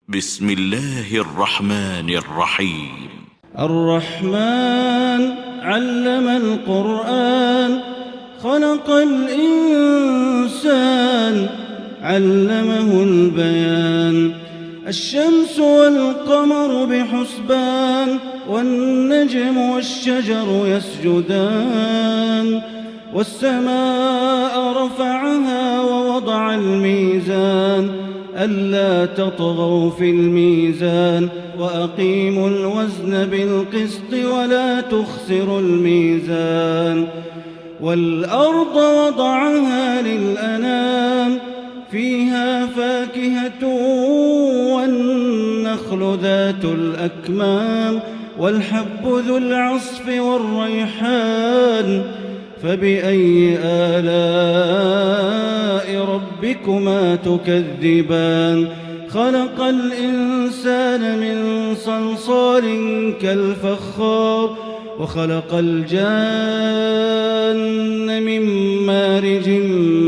بسم الله الرحمن الرحيم. الرحمن علم القرآن، خلق الإنسان علمه البيان. الشمس والقمر بحسبان، والنجم والشجر يسجدان. والسماء رفعها ووضع الميزان، ألا تطغوا في الميزان وأقيموا الوزن بالقسط ولا تخسروا الميزان. والأرض وضعها للأنام، فيها فاكهة والنخل ذات الأكمام، والحب ذو العصف والريحان. فبأي آلاء ربكما تكذبان؟ خلق الإنسان من صلصال كالفخار، وخلق الجان من مارج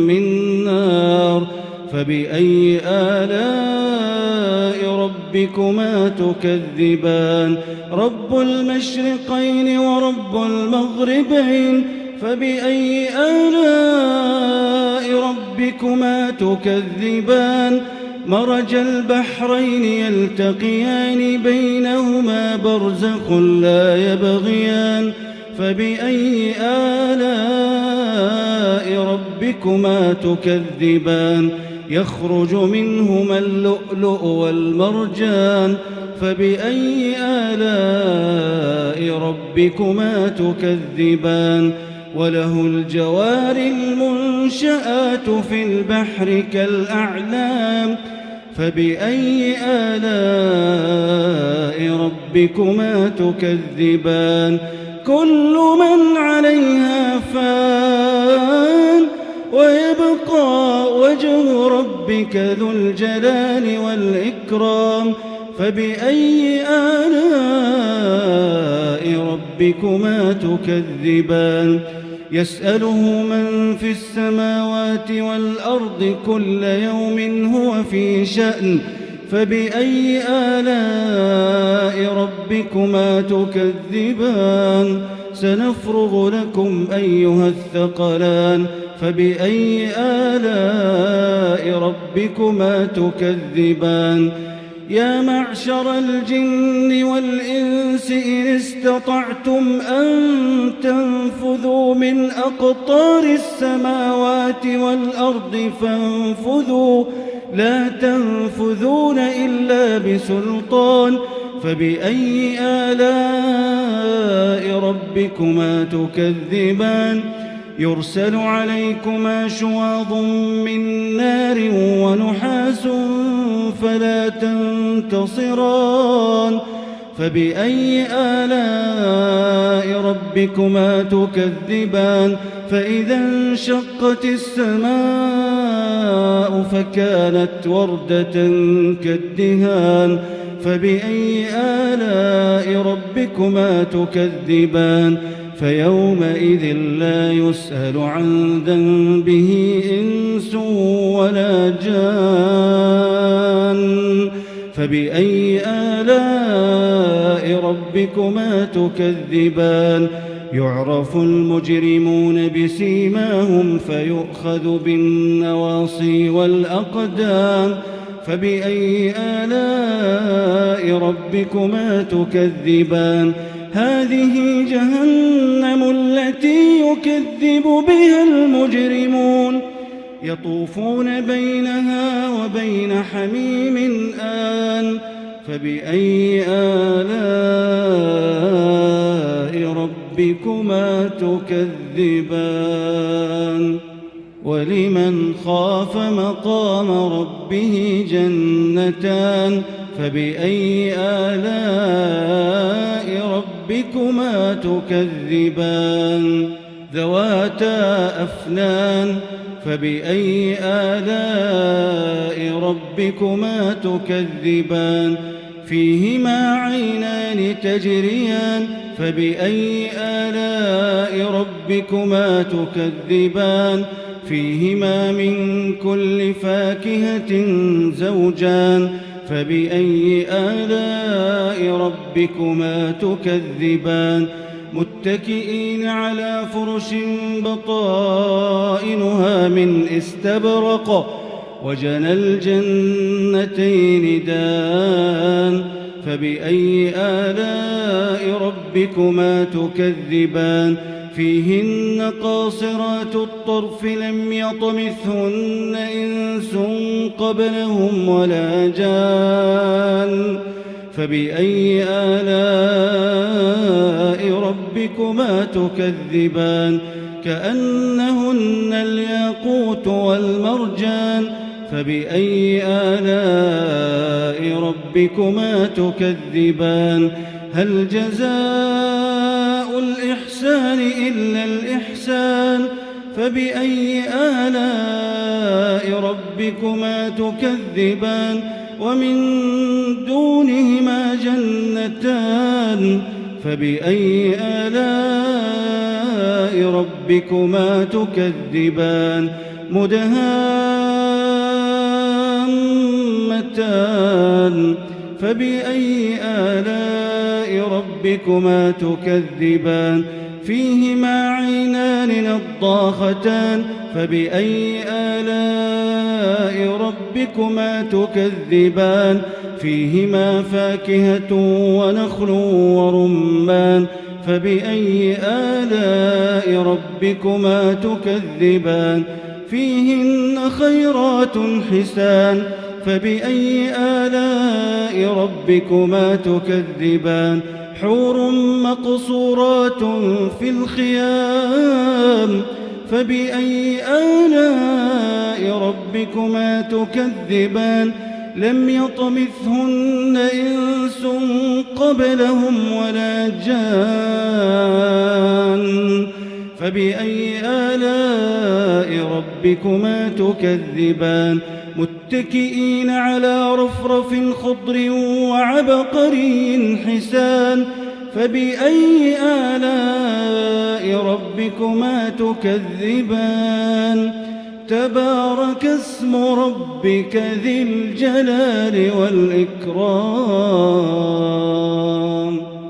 من نار. فبأي آلاء ربكما تكذبان؟ رب المشرقين ورب المغربين، فبأي آلاء ربكما تكذبان؟ مرج البحرين يلتقيان، بينهما برزخ لا يبغيان. فبأي آلاء ربكما تكذبان؟ يخرج منهما اللؤلؤ والمرجان. فبأي آلاء ربكما تكذبان؟ وله الجوار المنشآت في البحر كالأعلام. فبأي آلاء ربكما تكذبان؟ كل من عليها فان، ويبقى وجه ربك ذو الجلال والإكرام. فبأي آلاء ربكما تكذبان؟ يسأله من في السماوات والأرض كل يوم هو في شأن. فبأي آلاء ربكما تكذبان؟ سنفرغ لكم أيها الثقلان. فبأي آلاء ربكما تكذبان؟ يا معشر الجن والإنس إن استطعتم أن تنفذوا من أقطار السماوات والأرض فانفذوا، لا تنفذون إلا بسلطان. فبأي آلاء ربكما تكذبان؟ يرسل عليكما شواظ من نار ونحاس فلا تنتصران. فبأي آلاء ربكما تكذبان؟ فإذا انشقت السماء فكانت وردة كالدهان. فبأي آلاء ربكما تكذبان؟ فيومئذ لا يسأل عن ذنبه إنس ولا جان. فبأي آلاء ربكما تكذبان؟ يعرف المجرمون بسيماهم فيؤخذ بالنواصي والأقدام. فبأي آلاء ربكما تكذبان؟ هذه جهنم التي يكذب بها المجرمون، يطوفون بينها وبين حميم آن. فبأي آلاء ربكما تكذبان؟ ولمن خاف مقام ربه جنتان. فبأي آلاء ربكما تكذبان؟ ذواتا أفنان. فبأي آلاء ربكما تكذبان؟ فيهما عينان تجريان. فبأي آلاء ربكما تكذبان؟ فيهما من كل فاكهة زوجان. فبأي آلاء ربكما تكذبان متكئين على فرش بطائنها من استبرق وجنى الجنتين دان فبأي آلاء ربكما تكذبان فيهن قاصرات الطرف لم يطمثهن إنس قبلهم ولا جان فبأي آلاء ربكما تكذبان كأنهن الياقوت والمرجان فبأي آلاء ربكما تكذبان هل جزاء الإحسان إلا الإحسان فبأي آلاء ربكما تكذبان ومن دونهما جنتان فبأي آلاء ربكما تكذبان مدهامتان فبأي آلاء ربكما تكذبان فيهما عينان نضاختان فبأي آلاء ربكما تكذبان فيهما فاكهة ونخل ورمان فبأي آلاء ربكما تكذبان فيهن خيرات حسان فبأي آلاء ربكما تكذبان حور مقصورات في الخيام فبأي آلاء ربكما تكذبان لم يطمثهن إنس قبلهم ولا جان فبأي آلاء ربكما تكذبان متكئين على رفرف خضر وعبقري حسان فبأي آلاء ربكما تكذبان تبارك اسم ربك ذي الجلال والإكرام